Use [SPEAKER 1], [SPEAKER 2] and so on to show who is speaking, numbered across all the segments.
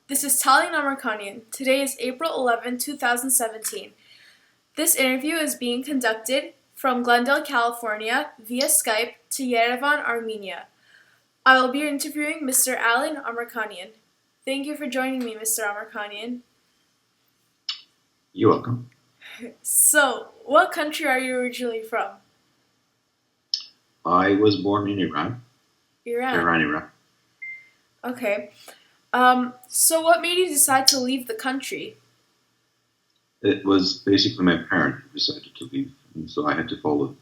[SPEAKER 1] This is Alen Amirkhanian. Today is April 11, 2017. This interview is being conducted from Glendale, California via Skype to Yerevan, Armenia. I will be interviewing Mr. Alen Amirkhanian. Thank you for joining me, Mr. Amirkhanian.
[SPEAKER 2] You're welcome.
[SPEAKER 1] So, what country are you originally from?
[SPEAKER 2] I was born in Iran,
[SPEAKER 1] Iran.
[SPEAKER 2] Tehran, Iran.
[SPEAKER 1] Okay. So what made you decide to leave the country?
[SPEAKER 2] It was basically my parents who decided to leave, and so I had to follow them.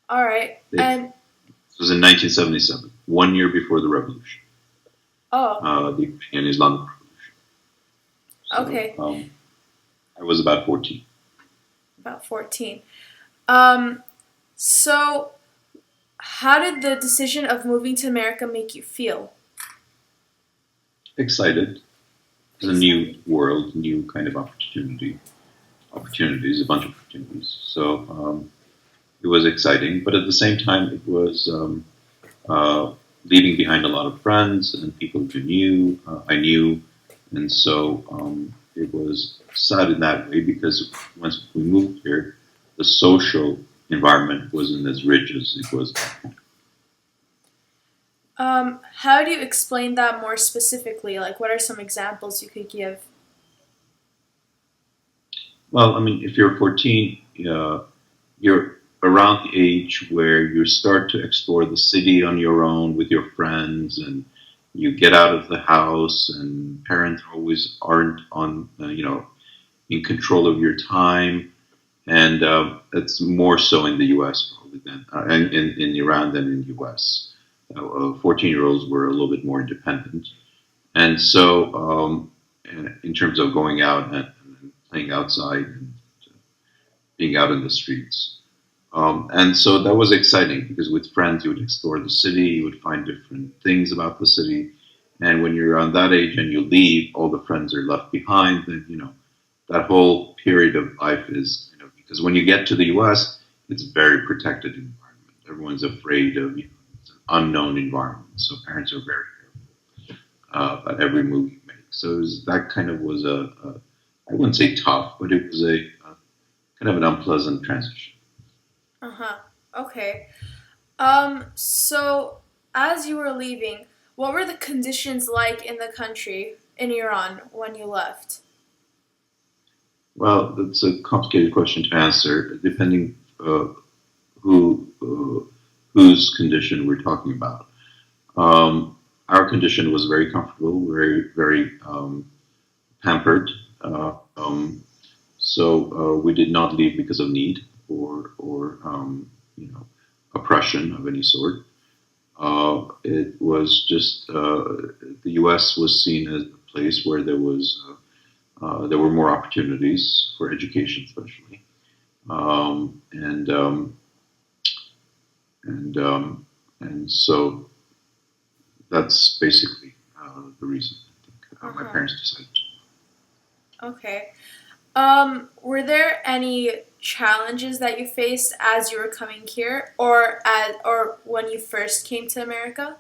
[SPEAKER 1] All right.
[SPEAKER 2] It was in 1977, 1 year before the revolution, the Iranian Islamic Revolution. So,
[SPEAKER 1] Okay.
[SPEAKER 2] I was about 14.
[SPEAKER 1] About 14. So how did the decision of moving to America make you feel?
[SPEAKER 2] Excited. It was a new world, new kind of opportunities, a bunch of opportunities. So it was exciting, but at the same time, it was leaving behind a lot of friends and people who knew, I knew, and so it was sad in that way because once we moved here, the social environment wasn't as rich as it was.
[SPEAKER 1] How do you explain that more specifically? Like, what are some examples you could give?
[SPEAKER 2] Well, I mean, if you're 14, you're around the age where you start to explore the city on your own with your friends, and you get out of the house, and parents always aren't on, in control of your time, and it's more so in the U.S. probably than in Iran than in the U.S. 14-year-olds were a little bit more independent, and so in terms of going out and playing outside and being out in the streets. And so that was exciting because with friends you would explore the city, you would find different things about the city, and when you're on that age and you leave, all the friends are left behind. Then that whole period of life is because when you get to the U.S., it's a very protected environment. Everyone's afraid of it's an unknown environment, so parents are very careful about every move you make. So that kind of was I wouldn't say tough, but it was a kind of an unpleasant transition.
[SPEAKER 1] Uh-huh. Okay. So as you were leaving, what were the conditions like in the country, in Iran, when you left?
[SPEAKER 2] Well, that's a complicated question to answer, depending who whose condition we're talking about. Our condition was very comfortable, very pampered. So we did not leave because of need or oppression of any sort. It was just the U.S. was seen as a place where there were more opportunities for education, especially, and and so that's basically the reason I think my
[SPEAKER 1] Uh-huh.
[SPEAKER 2] parents decided to.
[SPEAKER 1] Okay. Were there any challenges that you faced as you were coming here, or when you first came to America?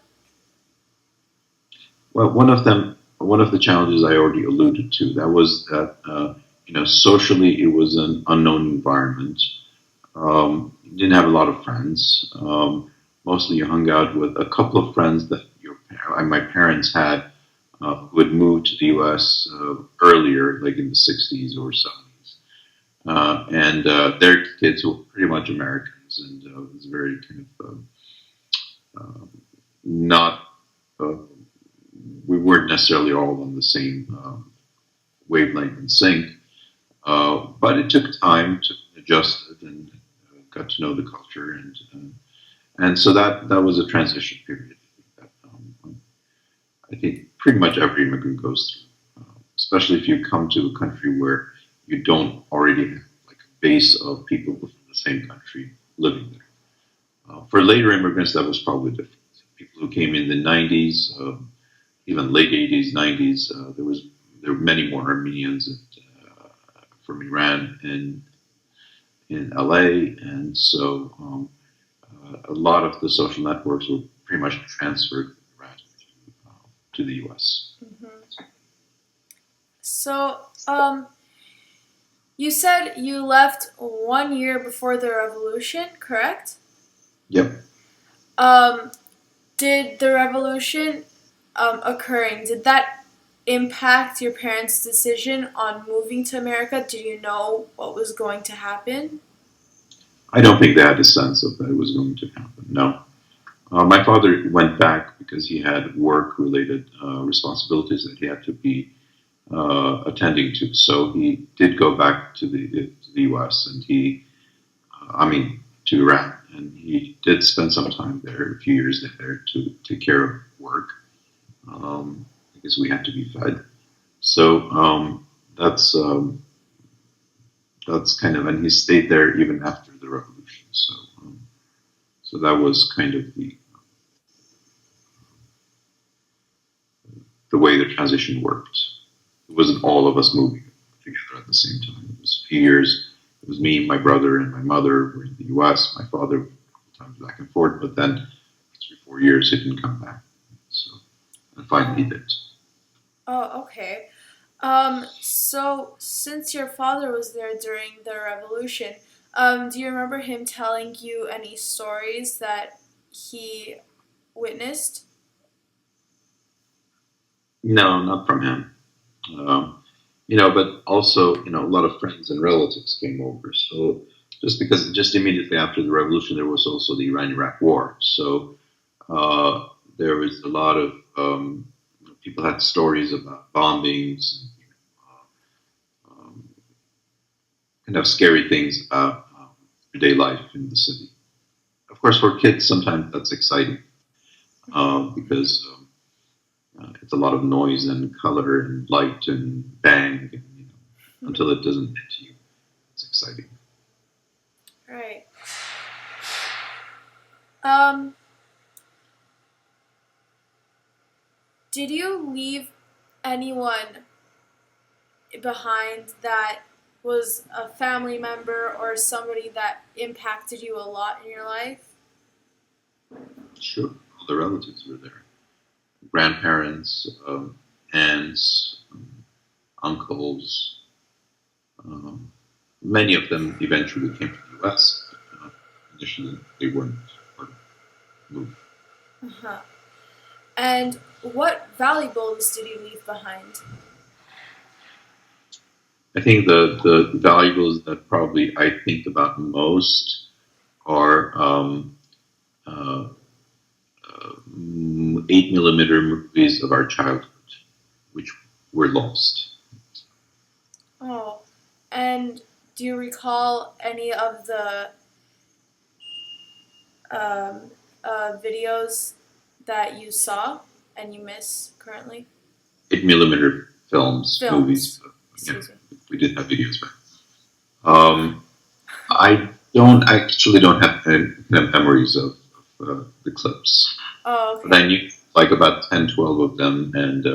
[SPEAKER 2] Well, one of the challenges I already alluded to, that was that socially it was an unknown environment. You didn't have a lot of friends. Mostly you hung out with a couple of friends that my parents had who had moved to the U.S. Earlier, like in the '60s or '70s, and their kids were pretty much Americans, and it was very kind of not. Uh, we weren't necessarily all on the same wavelength and sync, but it took time to adjust it and got to know the culture, and so that was a transition period that I think pretty much every immigrant goes through, especially if you come to a country where you don't already have like a base of people within the same country living there. For later immigrants, that was probably different. People who came in the '90s, even late '80s, '90s, there were many more Armenians from Iran in LA, and so a lot of the social networks were pretty much transferred from Iran to the U.S.
[SPEAKER 1] Mm-hmm. So, you said you left 1 year before the revolution, correct?
[SPEAKER 2] Yep.
[SPEAKER 1] Um, did the revolution occurring, did that impact your parents' decision on moving to America? Did you know what was going to happen?
[SPEAKER 2] I don't think they had a sense of that it was going to happen. No. My father went back because he had work-related responsibilities that he had to be attending to. So he did go back to the U.S. and to Iran, and he did spend some time there, a few years there, to take care of work because we had to be fed. So that's kind of, and he stayed there even after the revolution. So that was kind of the way the transition worked. It wasn't all of us moving together at the same time. It was a few years. It was me, my brother, and my mother were in the U.S. My father, a couple times back and forth, but then 3, 4 years he didn't come back. So and finally he did.
[SPEAKER 1] Oh, okay. So since your father was there during the revolution, do you remember him telling you any stories that he witnessed?
[SPEAKER 2] No, not from him. Um, but also, a lot of friends and relatives came over. So just immediately after the revolution, there was also the Iran-Iraq War. So there was a lot of people had stories about bombings, um, kind of scary things about everyday life in the city. Of course, for kids, sometimes that's exciting because it's a lot of noise and color and light and bang. And, until it doesn't hit you, it's exciting.
[SPEAKER 1] Right. Um, did you leave anyone behind that was a family member or somebody that impacted you a lot in your life?
[SPEAKER 2] Sure, all the relatives were there, grandparents, aunts, uncles. Um, Many of them eventually came to the U.S. But, initially, they weren't part of the move.
[SPEAKER 1] Uh-huh. And what valuables did you leave behind?
[SPEAKER 2] I think the valuables that probably I think about most are 8 millimeter movies of our childhood, which were lost.
[SPEAKER 1] Oh, and do you recall any of the um, videos that you saw and you miss currently?
[SPEAKER 2] 8 millimeter films, movies.
[SPEAKER 1] Films,
[SPEAKER 2] Yeah,
[SPEAKER 1] excuse me.
[SPEAKER 2] we did have videos back. Um, I don't actually don't have memories of the clips,
[SPEAKER 1] Oh,
[SPEAKER 2] but I
[SPEAKER 1] okay.
[SPEAKER 2] knew like about 10, 12 of them, and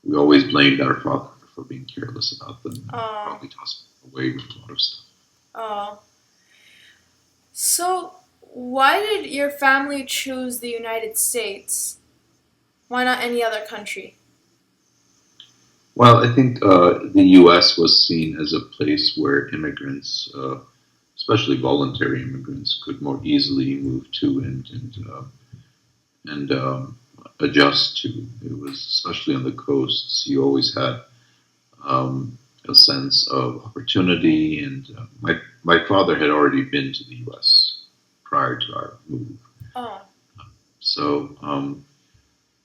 [SPEAKER 2] we always blamed our father for being careless about them and
[SPEAKER 1] Oh,
[SPEAKER 2] probably tossed away with a lot of stuff.
[SPEAKER 1] oh. So, why did your family choose the United States? Why not any other country?
[SPEAKER 2] Well, I think the U.S. was seen as a place where immigrants, especially voluntary immigrants, could more easily move to and adjust to. It was especially on the coasts. You always had a sense of opportunity, and my father had already been to the U.S. prior to our move,
[SPEAKER 1] Oh,
[SPEAKER 2] so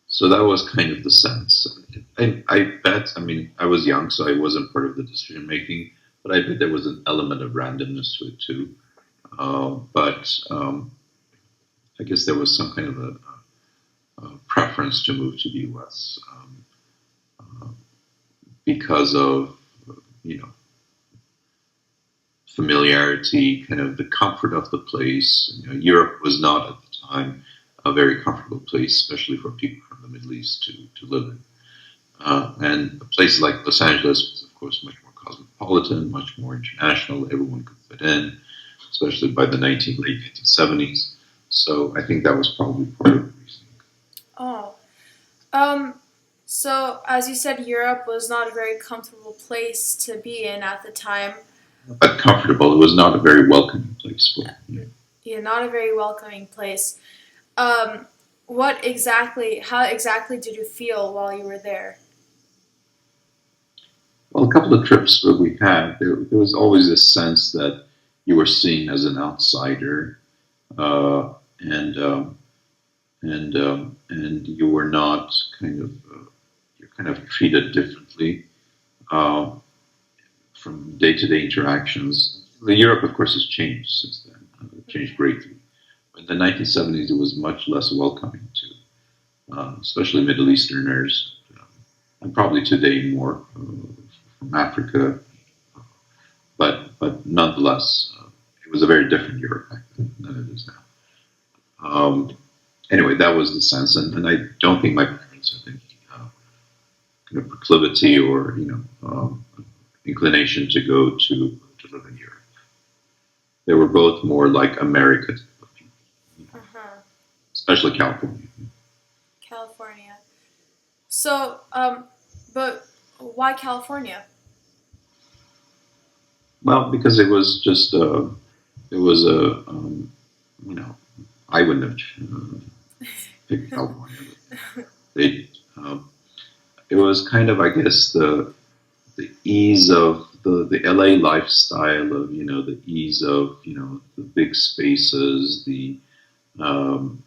[SPEAKER 2] so that was kind of the sense. I bet. I mean, I was young, so I wasn't part of the decision making, but I bet there was an element of randomness to it too. But I guess there was some kind of a preference to move to the U.S. Uh, because of you know familiarity, kind of the comfort of the place. Europe was not at the time a very comfortable place, especially for people from the Middle East to live in. And a place like Los Angeles was, of course, much more cosmopolitan, much more international. Everyone could fit in, especially by the late 1970s. So I think that was probably part of the reason.
[SPEAKER 1] oh. Um, So, as you said, Europe was not a very comfortable place to be in at the time.
[SPEAKER 2] But comfortable. It was not a very welcoming place for me.
[SPEAKER 1] Yeah, not a very welcoming place. Um, how exactly did you feel while you were there?
[SPEAKER 2] Well, a couple of trips that we had, there was always this sense that you were seen as an outsider, uh, and and you were not you're kind of treated differently uh, from day-to-day interactions. Europe, of course, has changed since then. It changed greatly. In the 1970s, it was much less welcoming to, especially Middle Easterners, and probably today more from Africa. But nonetheless, it was a very different Europe back then than it is now. Anyway, that was the sense, and I don't think my parents had any kind of proclivity or inclination to go to live in Europe. They were both more like America,
[SPEAKER 1] Uh-huh.
[SPEAKER 2] especially California.
[SPEAKER 1] California. So, but why California?
[SPEAKER 2] Well, because it was just it was a you know I wouldn't have picked California. But they it was kind of, I guess, the ease of the LA lifestyle of the ease of the big spaces, the um,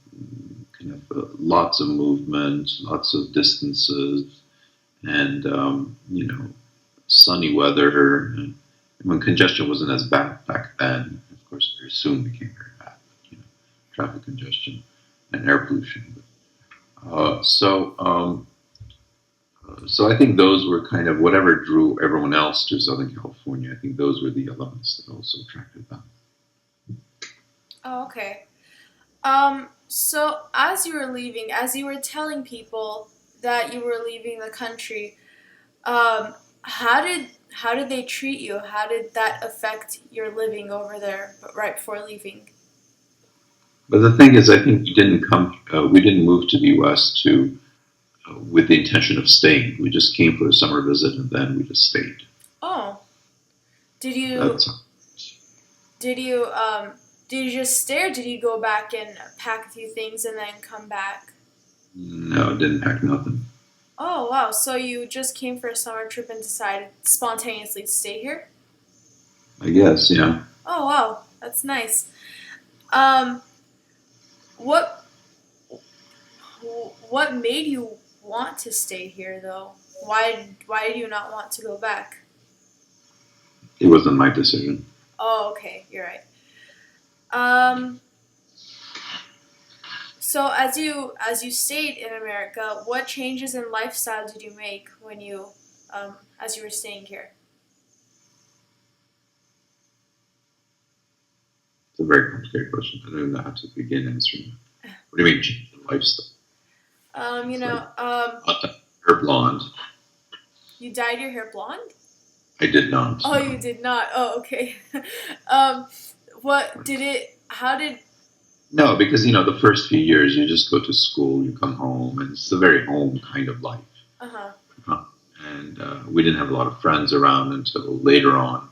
[SPEAKER 2] kind of lots of movement, lots of distances, and sunny weather. And when congestion wasn't as bad back then, of course, very soon became very bad. Traffic congestion and air pollution. So I think those were kind of whatever drew everyone else to Southern California. I think those were the elements that also attracted them.
[SPEAKER 1] Oh, okay. So as you were leaving, as you were telling people that you were leaving the country, how did they treat you? How did that affect your living over there, but right before leaving?
[SPEAKER 2] But the thing is, I think we didn't move to the U.S. to with the intention of staying. We just came for a summer visit and then we just stayed.
[SPEAKER 1] Oh, did you
[SPEAKER 2] That's
[SPEAKER 1] did you did you just stay, or did you go back and pack a few things and then come back?
[SPEAKER 2] No, didn't pack nothing.
[SPEAKER 1] Oh wow, so you just came for a summer trip and decided spontaneously to stay here?
[SPEAKER 2] I guess, yeah.
[SPEAKER 1] Oh wow, that's nice. Um, what what made you want to stay here though? Why did you not want to go back?
[SPEAKER 2] It wasn't my decision.
[SPEAKER 1] Oh, okay, you're right. Um, so as you stayed in America, what changes in lifestyle did you make when you as you were staying here?
[SPEAKER 2] It's a very complicated question. I don't even know how to begin answering it. What do you mean change the lifestyle?
[SPEAKER 1] You
[SPEAKER 2] It's like
[SPEAKER 1] know,
[SPEAKER 2] her blonde.
[SPEAKER 1] you dyed your hair blonde?
[SPEAKER 2] I did not.
[SPEAKER 1] Oh,
[SPEAKER 2] No.
[SPEAKER 1] you did not. Oh, okay. um, what did it? How did?
[SPEAKER 2] No, because the first few years you just go to school, you come home, and it's a very home kind of life.
[SPEAKER 1] Uh huh.
[SPEAKER 2] Uh, and we didn't have a lot of friends around until later on.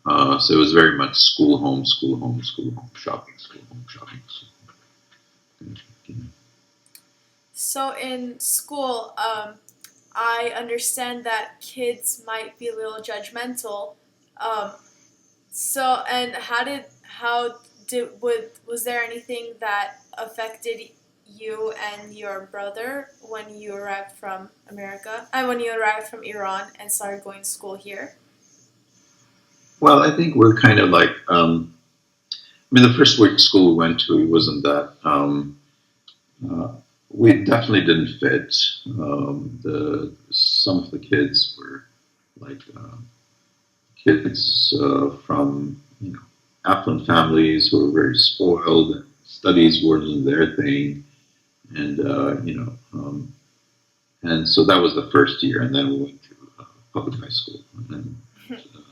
[SPEAKER 2] So it was very much school, home, school, home, school, home, shopping, school, home, shopping. School, home.
[SPEAKER 1] So in school, I understand that kids might be a little judgmental. Um, so and was there anything that affected you and your brother when you arrived from America and when you arrived from Iran and started going to school here?
[SPEAKER 2] Well, I think we're kind of like, I mean, the first week of school we went to, it wasn't that, uh, we definitely didn't fit. Some of the kids were like kids from, affluent families who were very spoiled. Studies wasn't their thing. And, and so that was the first year. And then we went to public high school. And then uh,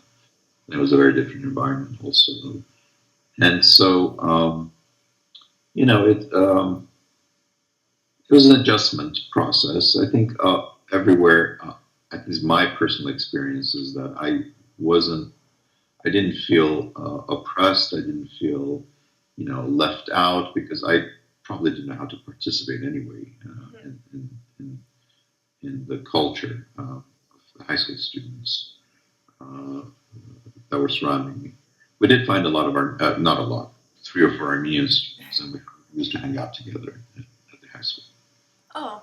[SPEAKER 2] it was a very different environment also. And so, it was an adjustment process. I think everywhere, at least my personal experience is that wasn't, I didn't feel oppressed. I didn't feel, left out because I probably didn't know how to participate anyway in the culture of the high school students uh, that were surrounding me. We did find a lot of our, not a lot, 3 or 4 Armenian students, and we used to hang out together at the high school.
[SPEAKER 1] Oh,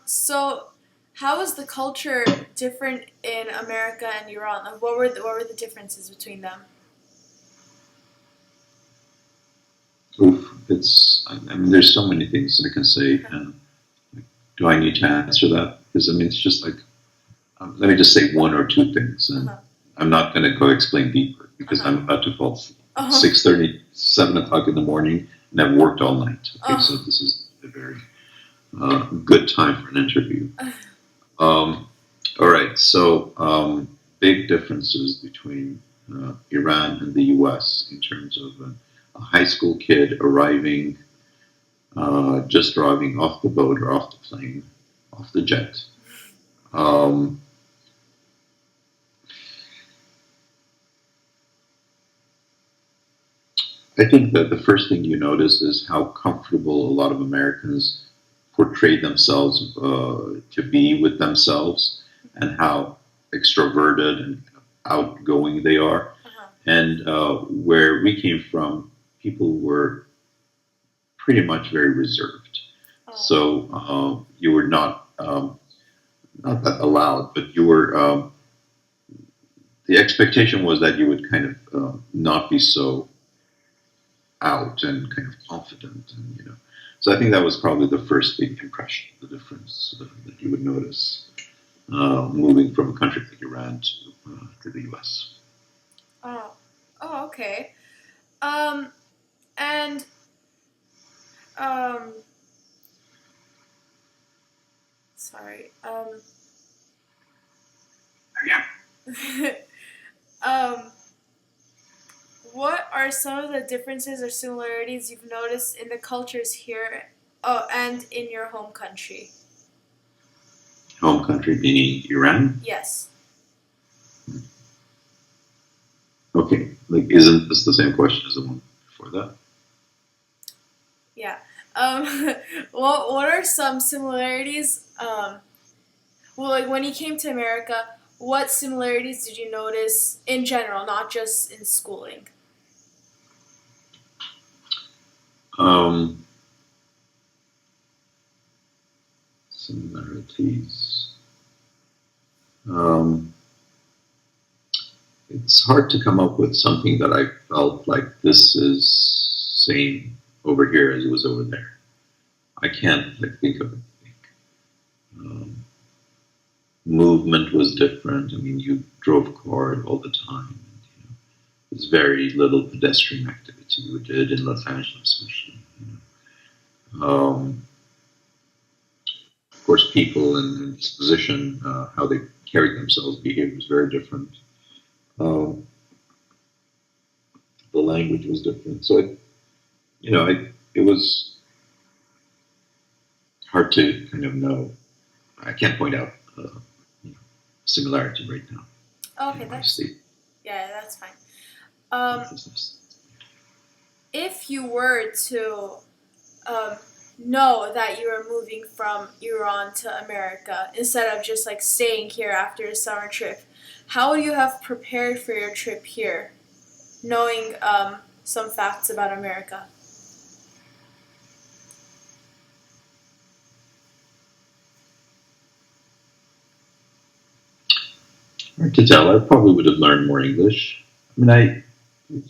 [SPEAKER 1] so how is the culture different in America and Iran? Like, what were the differences between them?
[SPEAKER 2] Oof, I mean, there's so many things I can say. Do I need to answer that? Because I mean, it's just like, let me just say 1 or 2 things, and
[SPEAKER 1] Uh-huh.
[SPEAKER 2] I'm not going to go explain deeper because
[SPEAKER 1] Uh-huh.
[SPEAKER 2] I'm about to fall asleep.
[SPEAKER 1] Uh-huh.
[SPEAKER 2] 6:30, 7 o'clock in the morning, and I've worked all night. Okay,
[SPEAKER 1] Uh-huh.
[SPEAKER 2] so this is a very good time for an interview. Um, all right, so big differences between Iran and the U.S. in terms of a high school kid arriving, just driving off the boat or off the plane, off the jet. Um, I think that the first thing you notice is how comfortable a lot of Americans portray themselves to be with themselves, and how extroverted and outgoing they are.
[SPEAKER 1] Uh-huh.
[SPEAKER 2] And where we came from, people were pretty much very reserved.
[SPEAKER 1] Oh.
[SPEAKER 2] So you were not that allowed, but you were. The expectation was that you would kind of not be so out and kind of confident, and So I think that was probably the first big impression, the difference that you would notice moving from a country like Iran to the U.S.
[SPEAKER 1] Oh. Oh, okay. Um, and um, sorry.
[SPEAKER 2] Yeah.
[SPEAKER 1] Um, what are some of the differences or similarities you've noticed in the cultures here, and in your home country?
[SPEAKER 2] Home country meaning Iran.
[SPEAKER 1] Yes.
[SPEAKER 2] Okay, like isn't this the same question as the one before that?
[SPEAKER 1] Yeah. Um, what are some similarities? Well, like when you came to America, what similarities did you notice in general, not just in schooling?
[SPEAKER 2] Um, Similarities. Um, it's hard to come up with something that I felt like this is same over here as it was over there. I can't think of anything. Um, Movement was different. I mean, you drove car all the time. And, there's very little pedestrian activity we did in Los Angeles, especially. Of course, people and disposition, how they carried themselves, behavior was very different. Um, the language was different. So it was hard to kind of know. I can't point out you know, similarity right now
[SPEAKER 1] Okay,
[SPEAKER 2] in my
[SPEAKER 1] that's
[SPEAKER 2] state
[SPEAKER 1] yeah, that's fine.
[SPEAKER 2] of
[SPEAKER 1] Um,
[SPEAKER 2] business.
[SPEAKER 1] if you were to um, know that you were moving from Iran to America instead of just like staying here after a summer trip, how would you have prepared for your trip here, knowing some facts about America?
[SPEAKER 2] Hard to tell. I probably would have learned more English. I mean, I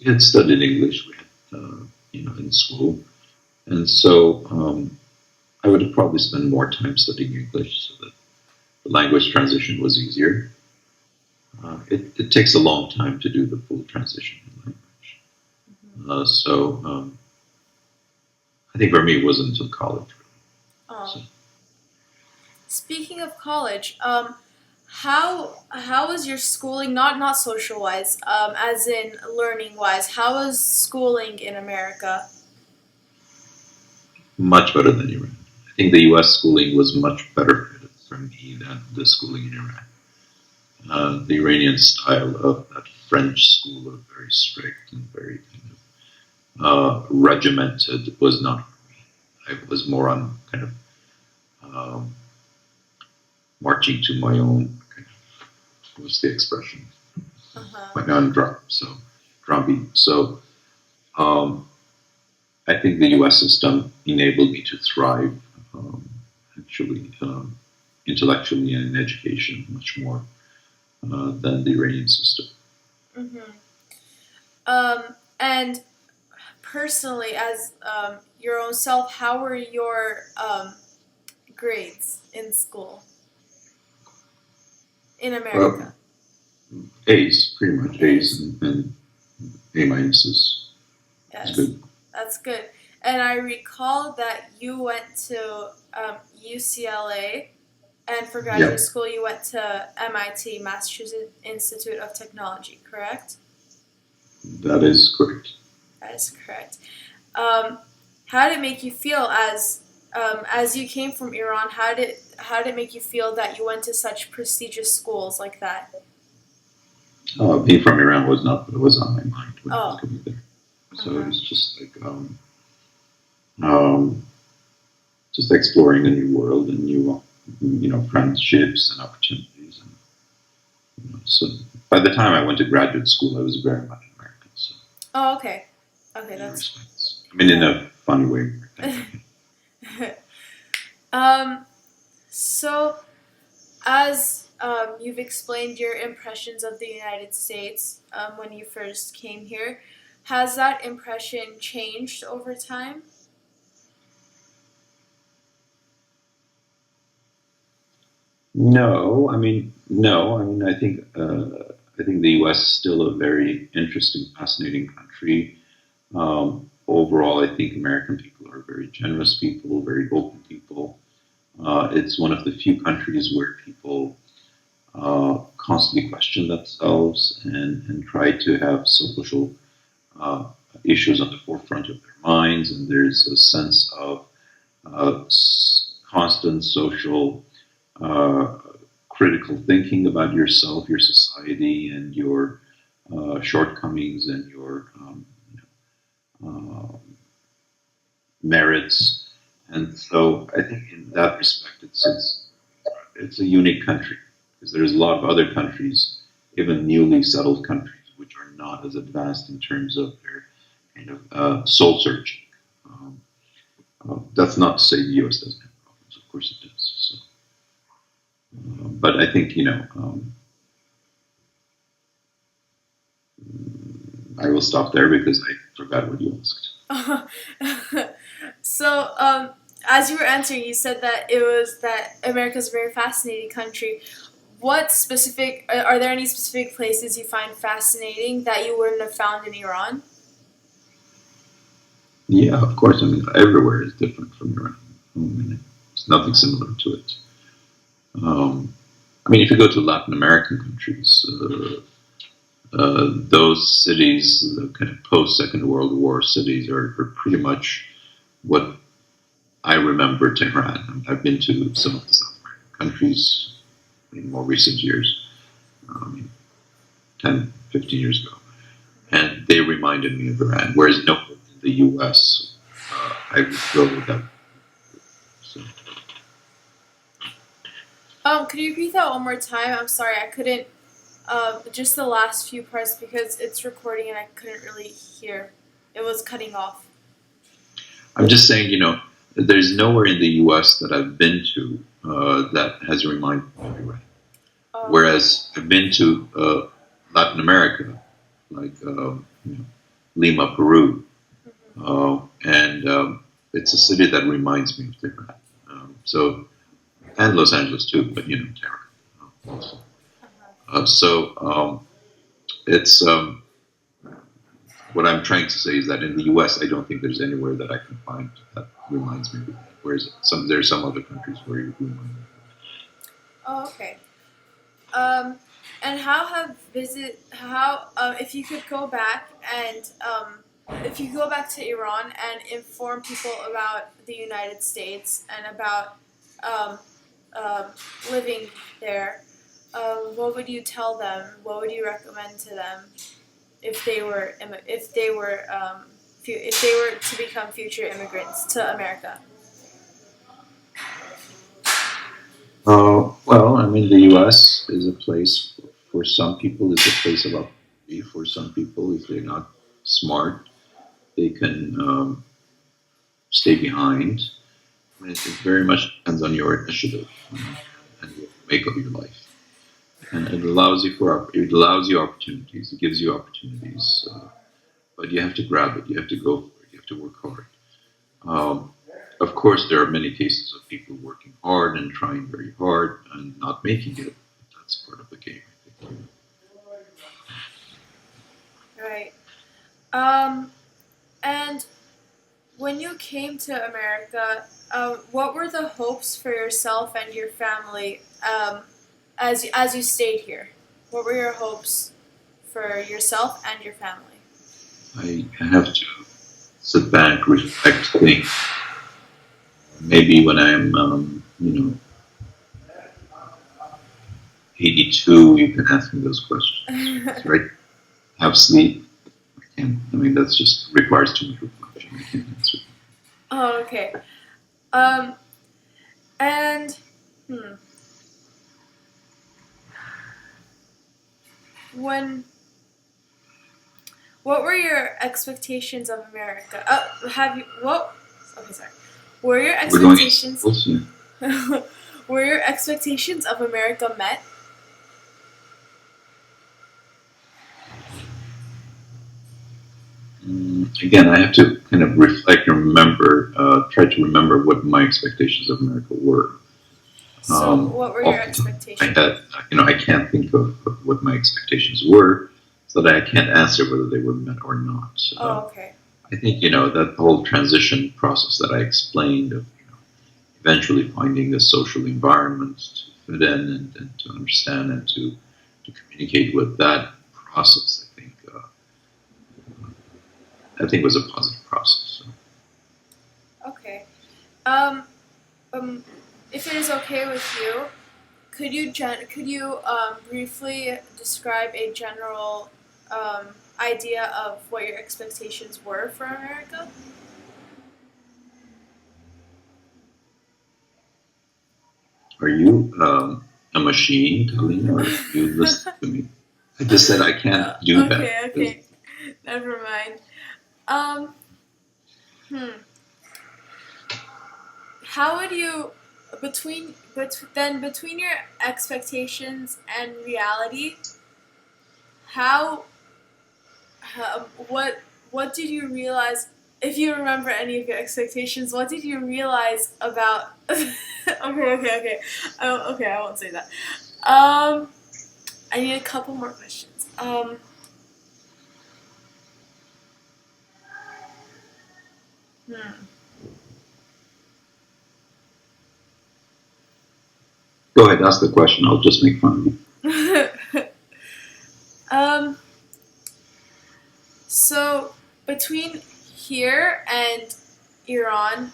[SPEAKER 2] had studied English, we had, in school, and so I would have probably spent more time studying English so that the language transition was easier. It takes a long time to do the full transition in language. So I think for me it wasn't until college. Really. So,
[SPEAKER 1] Oh. Speaking of college, how was your schooling? Not social wise, as in learning wise. How was schooling in America?
[SPEAKER 2] much better than Iran. I think the U.S. schooling was much better fitted. for me than the schooling in Iran. The Iranian style of that French school of very strict and very kind regimented was not for me. I was more on kind of marching to my own kind of, what's the expression? My own drum beat. So I think the U.S. system enabled me to thrive, actually, intellectually and in education much more than the Iranian system.
[SPEAKER 1] And personally, as your own self, how were your grades in school in America?
[SPEAKER 2] A's, pretty much A's and A minuses.
[SPEAKER 1] Yes,
[SPEAKER 2] good.
[SPEAKER 1] That's good. And I recall that you went to UCLA, and for graduate school you went to MIT, Massachusetts Institute of Technology, correct?
[SPEAKER 2] That is correct.
[SPEAKER 1] That is correct. How did it make you feel as you came from Iran? How did it make you feel that you went to such prestigious schools like that?
[SPEAKER 2] Being from Iran was not what was on my mind when I was coming there. So it was just like just exploring a new world and new friendships and opportunities. And so by the time I went to graduate school, I was very much American. So.
[SPEAKER 1] Oh, okay. Okay, that's.
[SPEAKER 2] I mean, in a funny way.
[SPEAKER 1] So, as you've explained your impressions of the United States when you first came here, has that impression changed over time?
[SPEAKER 2] No. I think the U.S. is still a very interesting, fascinating country. Overall, I think American people are very generous people, very open people. It's one of the few countries where people constantly question themselves and try to have social issues on the forefront of their minds, and there's a sense of constant social critical thinking about yourself, your society, and your shortcomings and your merits. And so I think in that respect, it's a unique country, because there's a lot of other countries, even newly settled countries, which are not as advanced in terms of their kind of soul searching. That's not to say the U.S. doesn't have problems. Of course it does. So, but I think I will stop there because I forgot what you asked.
[SPEAKER 1] So, as you were answering, you said that America's a very fascinating country. What specific are there any specific places you find fascinating that you wouldn't have found in Iran?
[SPEAKER 2] Yeah, of course. I mean, everywhere is different from Iran. I mean, there's nothing similar to it. I mean, if you go to Latin American countries, those cities, the kind of post-Second World War cities, are pretty much what I remember Tehran. I've been to some of the South American countries in more recent years, 10, 15 years ago, and they reminded me of Iran, whereas no in the U.S., I would go with them. So.
[SPEAKER 1] Could you repeat that one more time? I'm sorry, I couldn't. Just the last few parts, because it's recording and I couldn't really hear. It was cutting off.
[SPEAKER 2] I'm just saying, there's nowhere in the U.S. that I've been to that has reminded me of Iran. Whereas I've been to Latin America, like Lima, Peru, and it's a city that reminds me of Tehran. And Los Angeles too, but Tehran. It's what I'm trying to say is that in the U.S., I don't think there's anywhere that I can find that reminds me of it. Whereas there's some other countries where you remind me.
[SPEAKER 1] Oh, okay. And if you could go back and if you go back to Iran and inform people about the United States and about um, living there, what would you tell them? What would you recommend to them if they were if they were to become future immigrants to America?
[SPEAKER 2] Well, I mean, the U.S. is a place for some people is a place of opportunity. For some people, if they're not smart, they can stay behind. I mean, it very much depends on your initiative and what you make of your life. And it allows you opportunities. It gives you opportunities, but you have to grab it. You have to go for it. You have to work hard. Um, of course, there are many cases of people working hard and trying very hard and not making it. That's part of the game, I think.
[SPEAKER 1] Right. And when you came to America, what were the hopes for yourself and your family as you stayed here? What were your hopes for yourself and your family?
[SPEAKER 2] I have to sit back, reflect, think. Maybe when I'm, 82, you can ask me those questions, right? Have sleep. I mean, that's just requires too much reflection. I can't answer.
[SPEAKER 1] Oh, okay. Um, and hmm, when what were your expectations of America? Have you what? Okay, sorry. Were your
[SPEAKER 2] We're going to
[SPEAKER 1] expectations
[SPEAKER 2] schools, yeah.
[SPEAKER 1] were your expectations of America met?
[SPEAKER 2] Again, I have to kind of reflect and remember, try to remember what my expectations of America were.
[SPEAKER 1] So, what were your
[SPEAKER 2] Off the top of my
[SPEAKER 1] expectations?
[SPEAKER 2] head, I can't think of what my expectations were, so that I can't answer whether they were met or not.
[SPEAKER 1] Oh, okay.
[SPEAKER 2] I think that whole transition process that I explained of eventually finding a social environment to fit in and to understand and to communicate with that process. I think was a positive process. So.
[SPEAKER 1] Okay. Um, um, if it is okay with you, could you briefly describe a general idea of what your expectations were for America?
[SPEAKER 2] Are you a machine, Colleen, or you listen to me? I just said I can't do that.
[SPEAKER 1] Okay, okay. Never mind. Um, hmm. How would you between your expectations and reality? How, what did you realize? If you remember any of your expectations, what did you realize about? Okay. Okay, I won't say that. Um, I need a couple more questions. Hmm.
[SPEAKER 2] Go ahead, ask the question. I'll just make fun of you.
[SPEAKER 1] um. So between here and Iran,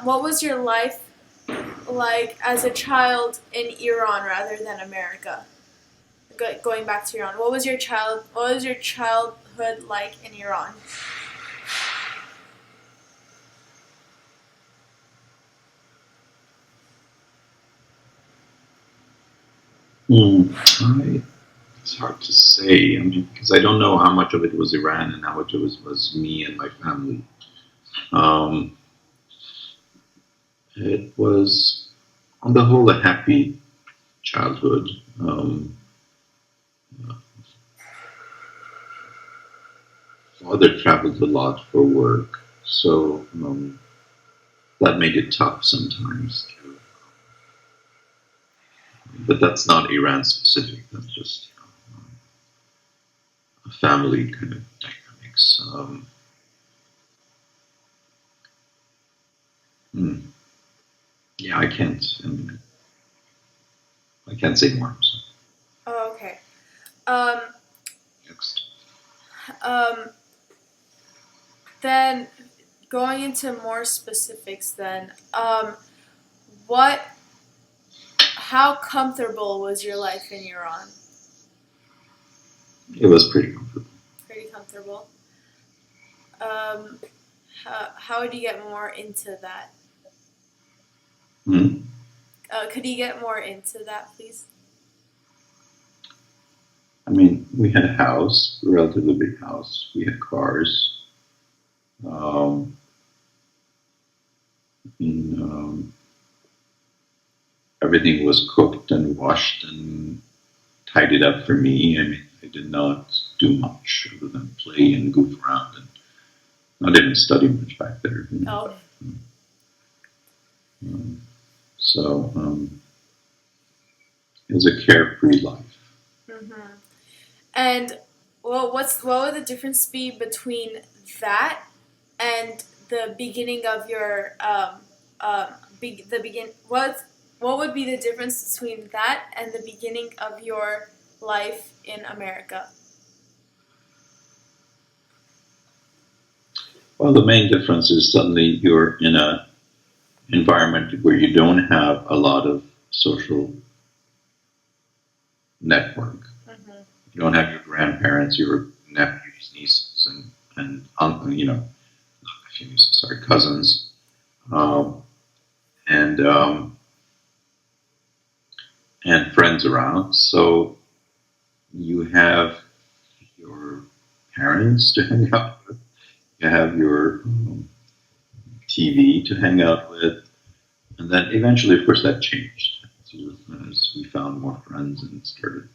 [SPEAKER 1] what was your life like as a child in Iran rather than America? Going back to Iran, what was your childhood like in Iran?
[SPEAKER 2] It's hard to say. I mean, because I don't know how much of it was Iran and how much of it was me and my family. Um, it was, on the whole, a happy childhood. Um, Father traveled a lot for work, so that made it tough sometimes. But that's not Iran specific. That's just a family kind of dynamics. Hmm, yeah, I can't. I mean, I can't say more. So
[SPEAKER 1] Oh, okay. Um,
[SPEAKER 2] next.
[SPEAKER 1] um, then going into more specifics, then what? how comfortable was your life in Iran?
[SPEAKER 2] It was pretty comfortable.
[SPEAKER 1] Pretty comfortable. Um, how would you get more into that?
[SPEAKER 2] Hmm.
[SPEAKER 1] Could you get more into that, please?
[SPEAKER 2] I mean, we had a house, a relatively big house. We had cars. Um, and, everything was cooked and washed and tidied up for me. I mean, I did not do much other than play and goof around and not even study much back there.
[SPEAKER 1] Oh.
[SPEAKER 2] Um, so it was a carefree life.
[SPEAKER 1] Mm-hmm. And what would the difference be between that and the beginning of your the begin what would be the difference between that and the beginning of your life in America?
[SPEAKER 2] Well, the main difference is suddenly you're in a environment where you don't have a lot of social network.
[SPEAKER 1] Mm-hmm.
[SPEAKER 2] You don't have your grandparents, your nephews, nieces, and uncle, nephews, sorry, cousins, um, and and friends around. So you have your parents to hang out with. You have your TV to hang out with, and then eventually, of course, that changed as we found more friends and started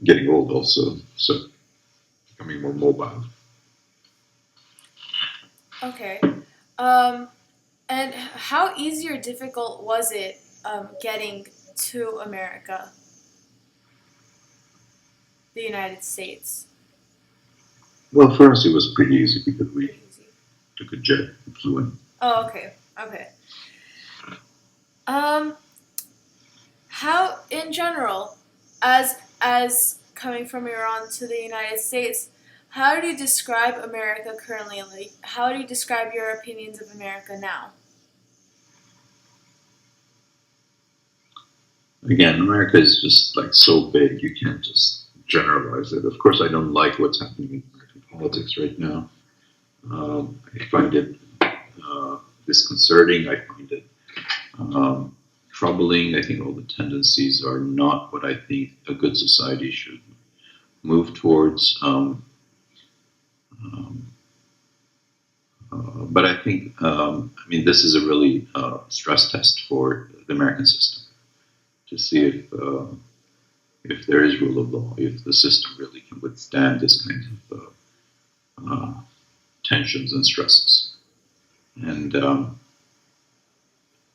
[SPEAKER 2] getting old, also, so becoming more mobile.
[SPEAKER 1] Okay. And how easy or difficult was it getting to America, the United States?
[SPEAKER 2] Well, for us, it was pretty easy because we
[SPEAKER 1] Pretty easy.
[SPEAKER 2] took a jet and flew in.
[SPEAKER 1] Oh, okay. Okay. Um, how in general, as coming from Iran to the United States, how do you describe America currently? Like, how do you describe your opinions of America now?
[SPEAKER 2] Again, America is just like so big, you can't just generalize it. Of course, I don't like what's happening in American politics right now. I find it disconcerting. I find it troubling. I think all the tendencies are not what I think a good society should move towards. Um, but I think, I mean, this is a really stress test for the American system to see if there is rule of law, if the system really can withstand this kind of tensions and stresses. And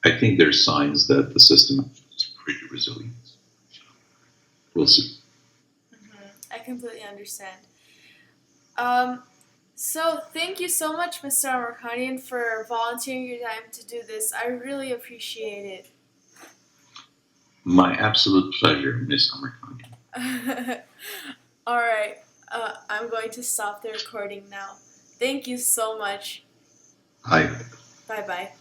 [SPEAKER 2] I think there's signs that the system is pretty resilient. We'll see.
[SPEAKER 1] I completely understand. Um, so thank you so much, Mr. Amirkhanian, for volunteering your time to do this. I really appreciate it.
[SPEAKER 2] My absolute pleasure, Miss Amirkhanian.
[SPEAKER 1] All right. I'm going to stop the recording now. Thank you so much.
[SPEAKER 2] Hi.
[SPEAKER 1] Bye bye.